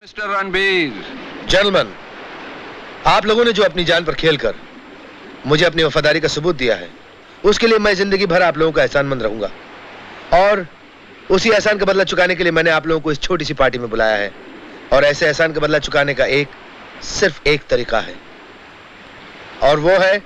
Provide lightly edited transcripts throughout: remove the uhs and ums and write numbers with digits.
Mister Ranbir. Gentleman, आप लोगों ने जो अपनी जान पर खेलकर मुझे अपनी वफादारी का सबूत दिया है, उसके लिए मैं जिंदगी भर आप लोगों का एहसानमंद रहूंगा। और उसी एहसान का बदला चुकाने के लिए मैंने आप लोगों को इस छोटी सी पार्टी में बुलाया है। और ऐसे एहसान का बदला चुकाने का सिर्फ एक तरीका है, और वो है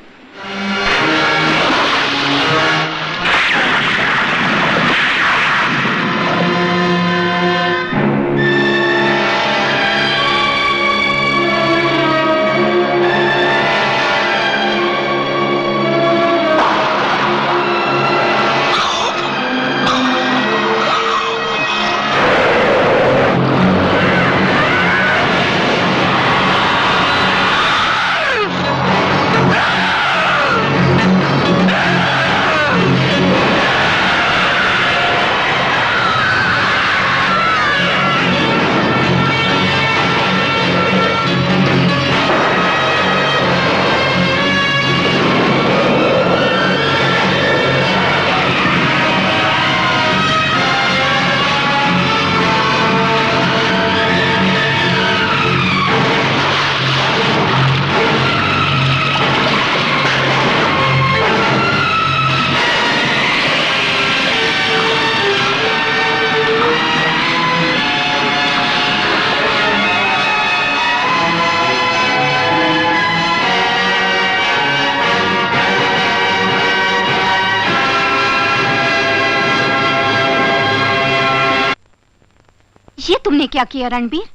ये तुमने क्या किया रणबीर?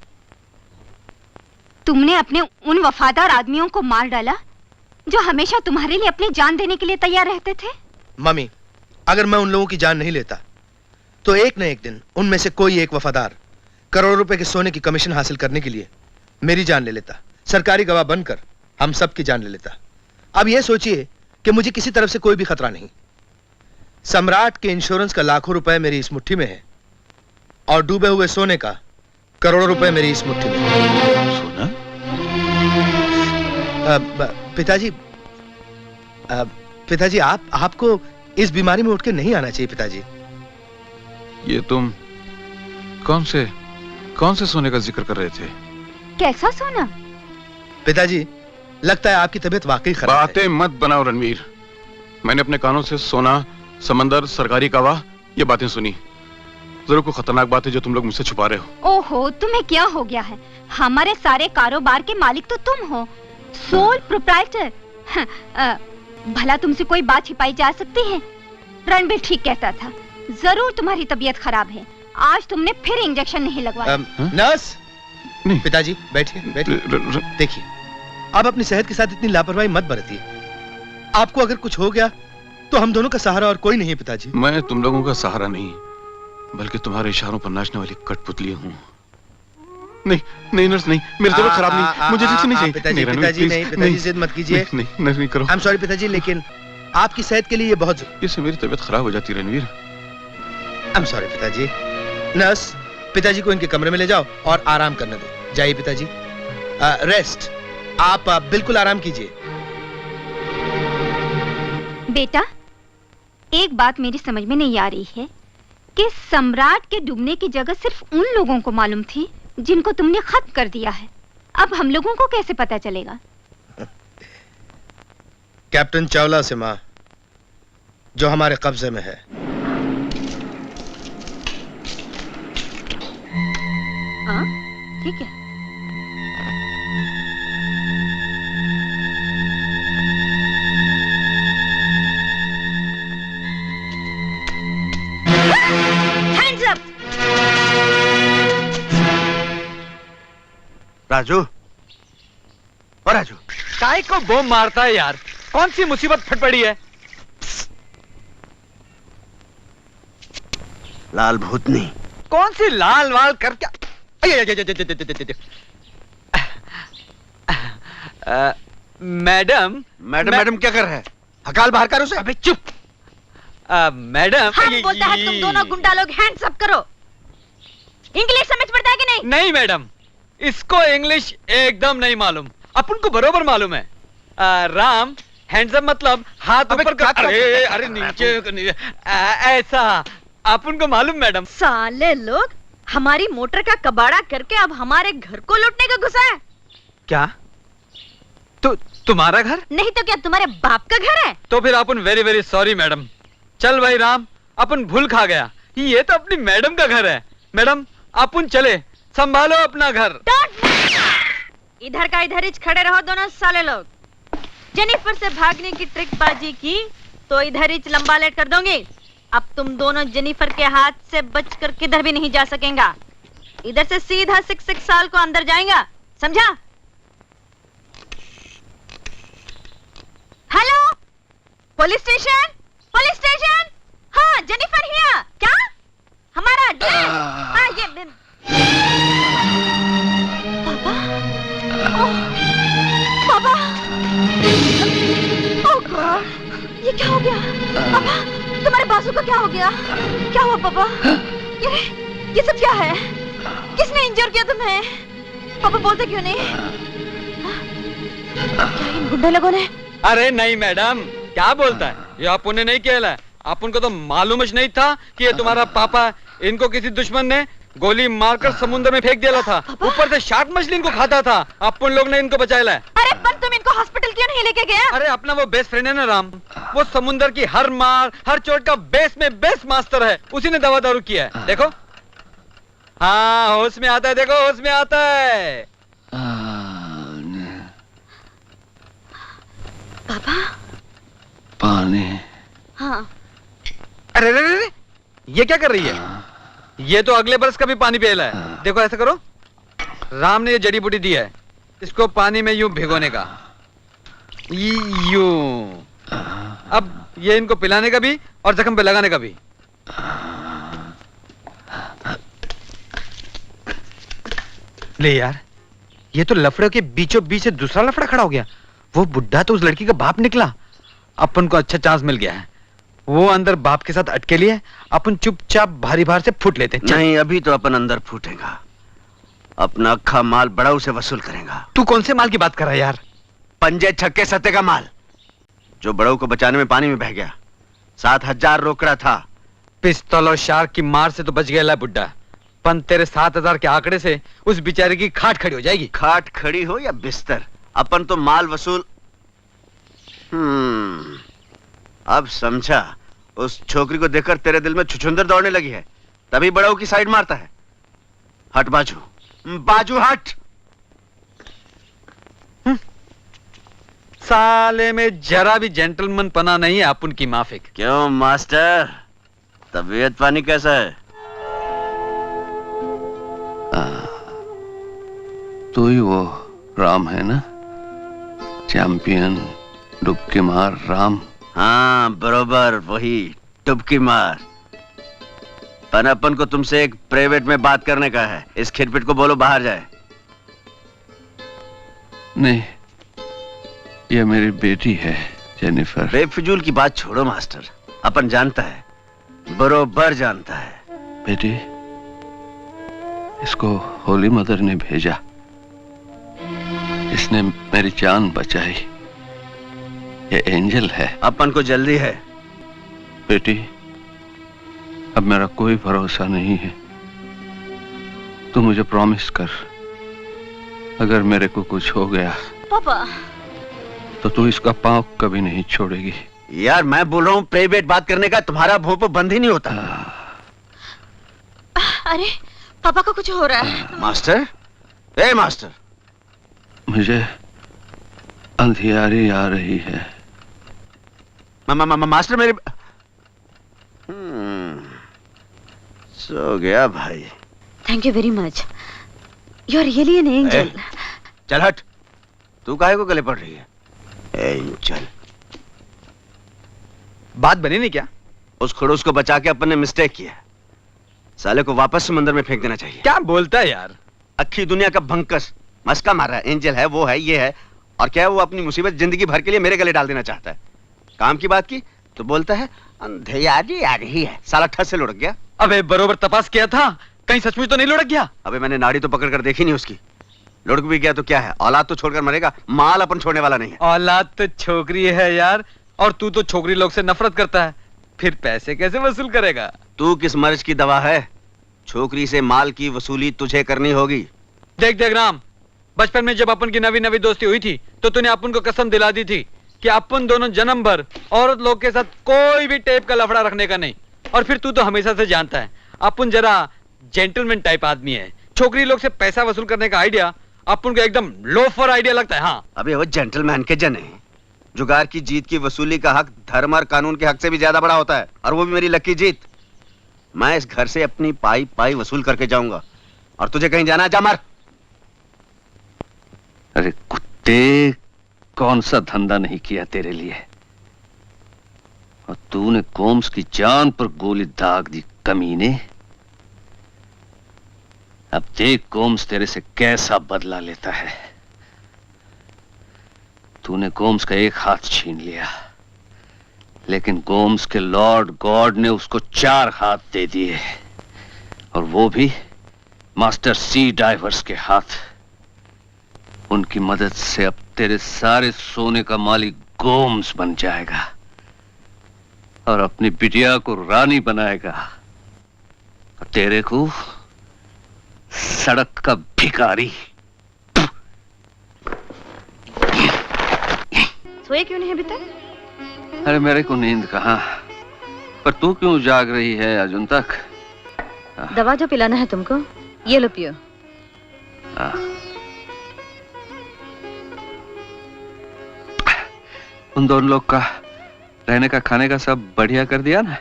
तुमने अपने उन वफादार आदमियों को मार डाला जो हमेशा तुम्हारे लिए अपनी जान देने के लिए तैयार रहते थे। मम्मी, अगर मैं उन लोगों की जान नहीं लेता तो एक न एक दिन उनमें से कोई एक वफादार करोड़ों रुपए के सोने की कमीशन हासिल करने के लिए मेरी जान ले लेता, सरकारी गवाह बनकर हम सब की जान ले लेता। अब यह सोचिए कि मुझे किसी तरफ से कोई भी खतरा नहीं। सम्राट के इंश्योरेंस का लाखों रुपए मेरी इस मुट्ठी में है, और डूबे हुए सोने का करोड़ों रुपए मेरी इस मुट्ठी में। सोना? पिताजी आपको इस बीमारी में उठ के नहीं आना चाहिए पिताजी। ये तुम कौन से सोने का जिक्र कर रहे थे? कैसा सोना? पिताजी, लगता है आपकी तबीयत वाकई खराब है। बातें मत बनाओ रणवीर। मैंने अपने कानों से सोना, समंदर, सरकारी गवाह ये बातें सुनी। जरूर कोई खतरनाक बात है जो तुम लोग मुझसे छुपा रहे हो। ओहो, तुम्हें क्या हो गया है? हमारे सारे कारोबार के मालिक तो तुम हो, सोल प्रोप्राइटर। भला तुमसे कोई बात छिपाई जा सकती है? रणबीर ठीक कहता था, जरूर तुम्हारी तबीयत खराब है। आज तुमने फिर इंजेक्शन नहीं लगवाया। नर्स, नहीं। पिताजी बैठिए बैठिए। देखिए, आप अपनी सेहत के साथ इतनी लापरवाही मत बरतिए। आपको अगर कुछ हो गया तो हम दोनों का सहारा और कोई नहीं है पिताजी। मैं तुम लोगों का सहारा नहीं, बल्कि तुम्हारे इशारों पर नाचने वाली कठपुतली हूँ। नहीं नर्स, नहीं, मेरी तबीयत खराब नहीं, मुझे इंजेक्शन नहीं चाहिए। पिताजी जिद मत कीजिए। नहीं करो। आई एम सॉरी पिताजी, लेकिन आपकी सेहत के लिए ये बहुत इससे मेरी तबीयत खराब हो जाती है रणवीर। आई एम सॉरी पिताजी। नर्स, पिताजी को इनके कमरे में ले जाओ और आराम करने दो। जाइए पिताजी, रेस्ट। आप बिल्कुल आराम कीजिए। बेटा, एक बात मेरी समझ में नहीं आ रही है कि सम्राट के डूबने की जगह सिर्फ उन लोगों को मालूम थी जिनको तुमने खत्म कर दिया है। अब हम लोगों को कैसे पता चलेगा? कैप्टन चावला से मां, जो हमारे कब्जे में है। हाँ, ठीक है। Hands up! राजू, और राजू, काय को बम मारता है यार? कौन सी मुसीबत फट पड़ी है? लाल भूतनी। कौन सी लाल वाल कर क्या? मैडम मैडम क्या कर रहा है? हकाल बाहर कर उसे। अबे चुप। मैडम, हम बोलता है तुम दोनों गुंडा लोग हैंड्स अप करो। इंग्लिश समझ पड़ता है कि नहीं? नहीं मैडम, इसको इंग्लिश एकदम नहीं मालूम। अपन को बरोबर मालूम है। राम हैंडसम मतलब हाथ ऊपर कर, अरे नीचे ऐसा अपन को मालूम मैडम। साले लोग हमारी मोटर का कबाड़ा करके अब हमारे घर को लूटने का गुस्सा है? क्या तो तुम्हारा घर? नहीं तो क्या तुम्हारे बाप का घर है? तो फिर अपन वेरी वेरी सॉरी मैडम। चल भाई राम, अपन भूल खा गया, ये तो अपनी मैडम का घर है। मैडम अपन चले, संभालो अपना घर। इधर का इधर ही खड़े रहो दोनों साले लोग। जेनिफर से भागने की ट्रिकबाजी की तो इधर ही लंबा लेट कर दूंगी। अब तुम दोनों जेनिफर के हाथ से बचकर किधर भी नहीं जा सकेंगा। इधर से सीधा 6 साल को अंदर जाएगा, समझा? Hello police station, police station. हाँ जेनिफर हियर। क्या हमारा एड्रेस? हाँ ये पापा। ओह पापा, ओह गॉड, ये क्या हो गया? पापा तुम्हारे बाजू को क्या हो गया? क्या हुआ पापा? ये सब क्या है? किसने इंजर किया तुम्हें? पापा बोलते क्यों नहीं? क्या इन गुंडे लोगों ने? अरे नहीं मैडम, क्या बोलता है ये? अपन ने नहीं किया, अपन को तो मालूम ही नहीं था कि ये तुम्हारा पापा। इनको किसी दुश्मन ने गोली मारकर समुद्र में फेंक दिया था। ऊपर से शार्क मछली इनको खाता था। अपन लोग ने इनको बचाया। अरे पर तुम इनको हॉस्पिटल क्यों नहीं लेके गया? अरे अपना वो बेस्ट फ्रेंड है ना राम, वो समुद्र की हर मार हर चोट का बेस में बेस्ट मास्टर है। उसी ने दवा दारू किया है। देखो हाँ होश में आता है, देखो होश में आता है। पापा पानी। हाँ। अरे रे रे रे, ये क्या कर रही है? ये तो अगले बरस का भी पानी पिला है। देखो ऐसा करो, राम ने ये जड़ी बूटी दी है, इसको पानी में यूं भिगोने का, यूं। अब ये इनको पिलाने का भी और जख्म पे लगाने का भी। ले यार, ये तो लफड़े के बीचों बीच से दूसरा लफड़ा खड़ा हो गया। वो बुड्ढा तो उस लड़की का बाप निकला। अपन को अच्छा चांस मिल गया है। वो अंदर बाप के साथ अटके लिए, अपन चुपचाप भारी भार से फूट लेते। नहीं, अभी तो अपन अंदर फूटेगा। अपना अक्खा माल बड़ाऊ से वसूल करेगा। तू कौन से माल की बात कर रहा है यार? पंजे छक्के सत्ते का माल, जो बड़ाऊ को बचाने में पानी में बह गया। 7,000 रोकड़ा था। पिस्तौल और शार्क की मार से तो बच गया बुड्ढा, पन तेरे 7,000 के आंकड़े से उस बेचारे की खाट खड़ी हो जाएगी। खाट खड़ी हो या बिस्तर, अपन तो माल वसूल। अब समझा। उस छोकरी को देखकर तेरे दिल में छुछुंदर दौड़ने लगी है, तभी बड़ाऊ की साइड मारता है। हट बाजू, बाजू हट। साले में जरा भी जेंटलमैन पना नहीं है अपन की माफिक। क्यों मास्टर, तबीयत पानी कैसा है? तो ही वो राम है ना, चैंपियन डुबकी मार राम। हाँ बरोबर वही डुबकी मार। पर अपन को तुमसे एक प्राइवेट में बात करने का है। इस खिटपिट को बोलो बाहर जाए। नहीं, ये मेरी बेटी है जेनिफर। बेफिजूल की बात छोड़ो मास्टर, अपन जानता है, बरोबर जानता है। बेटी, इसको होली मदर ने भेजा, इसने मेरी जान बचाई। ये एंजल है। अपन को जल्दी है। बेटी, अब मेरा कोई भरोसा नहीं है। तू मुझे प्रॉमिस कर, अगर मेरे को कुछ हो गया पापा, तो तू इसका पांव कभी नहीं छोड़ेगी। यार मैं बोल रहा हूँ प्राइवेट बात करने का, तुम्हारा भोंपू बंद ही नहीं होता। अरे पापा को कुछ हो रहा है। मास्टर, ए मास्टर, मुझे अंधियारी आ रही है। मास्टर मेरे सो गया भाई। Thank you very much, you are really an angel. चल हट, तू काहे को गले पड़ रही है? एंजल। बात बनी नहीं क्या? उस खड़ूस को बचा के अपन ने मिस्टेक किया। साले को वापस समंदर में फेंक देना चाहिए। क्या बोलता है यार? अक्खी दुनिया का भंकस मस्का मार रहा है। एंजल है, वो है, ये है, और क्या है, वो अपनी मुसीबत जिंदगी भर के लिए मेरे गले डाल देना चाहता है। काम की बात की तो बोलता है अंधेरी आ रही है। साला ठस से लुढ़क गया। अबे बरोबर तपास किया था, कहीं सचमुच तो नहीं लुढ़क गया? अबे मैंने नाड़ी तो पकड़ कर देखी नहीं उसकी। लुढ़क भी गया तो क्या है, औलाद तो छोड़कर मरेगा, माल अपन छोड़ने वाला नहीं है। औलाद तो छोकरी है यार, और तू तो छोकरी लोग से नफरत करता है, फिर पैसे कैसे वसूल करेगा? तू किस मर्ज की दवा है? छोकरी से माल की वसूली तुझे करनी होगी। देख देख राम, बचपन में जब अपन की नवी नवी दोस्ती हुई थी तो तूने अपन को कसम दिला दी थी कि अपन दोनों जन्म भर औरत लोग के साथ कोई भी टेप का लफड़ा रखने का नहीं। और फिर तू तो हमेशा से जानता है अपन जरा जेंटलमैन टाइप आदमी है। छोकरी लोग से पैसा वसूल करने का आइडिया अपन को एकदम लोफर आइडिया लगता है। हाँ अबे वो जेंटलमैन के जन है। जुगार की जीत की वसूली का हक धर्म और कानून के हक से भी ज्यादा बड़ा होता है, और वो भी मेरी लकी जीत। मैं इस घर से अपनी पाई पाई वसूल करके जाऊंगा, और तुझे कहीं जाना जा मार। अरे कुत्ते, कौन सा धंधा नहीं किया तेरे लिए, और तूने गोम्स की जान पर गोली दाग दी कमीने। अब देख गोम्स तेरे से कैसा बदला लेता है। तूने गोम्स का एक हाथ छीन लिया, लेकिन गोम्स के लॉर्ड गॉड ने उसको 4 हाथ दे दिए, और वो भी मास्टर सी डाइवर्स के हाथ। उनकी मदद से अब तेरे सारे सोने का मालिक गोम्स बन जाएगा और अपनी बिटिया को रानी बनाएगा, और तेरे को सड़क का भिखारी। सोए क्यों नहीं अभी तक? अरे मेरे को नींद कहाँ, पर तू क्यों जाग रही है अजुन तक? दवा जो पिलाना है तुमको, ये लो पियो। उन दोनों लोग का रहने का खाने का सब बढ़िया कर दिया ना,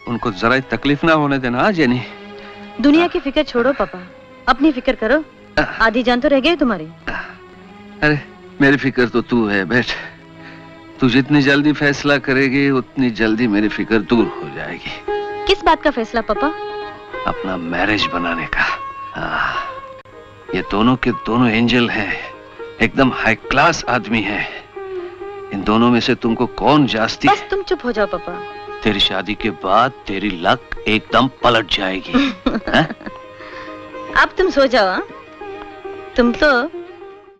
उनको जरा तकलीफ ना होने देना। हाँ जेनी, दुनिया की फिक्र छोड़ो पापा, अपनी फिक्र करो। आधी जान तो रह गई तुम्हारी। अरे मेरी फिक्र तो तू है बेट। तू जितनी जल्दी फैसला करेगी उतनी जल्दी मेरी फिक्र दूर हो जाएगी। किस बात का फैसला पापा? अपना मैरिज बनाने का। ये दोनों के दोनों एंजल हैं, एकदम हाई क्लास आदमी हैं। इन दोनों में से तुमको कौन जास्ती? बस तुम चुप हो जाओ पापा। तेरी शादी के बाद तेरी लक एकदम पलट जाएगी। अब तुम सो जाओ। तुम तो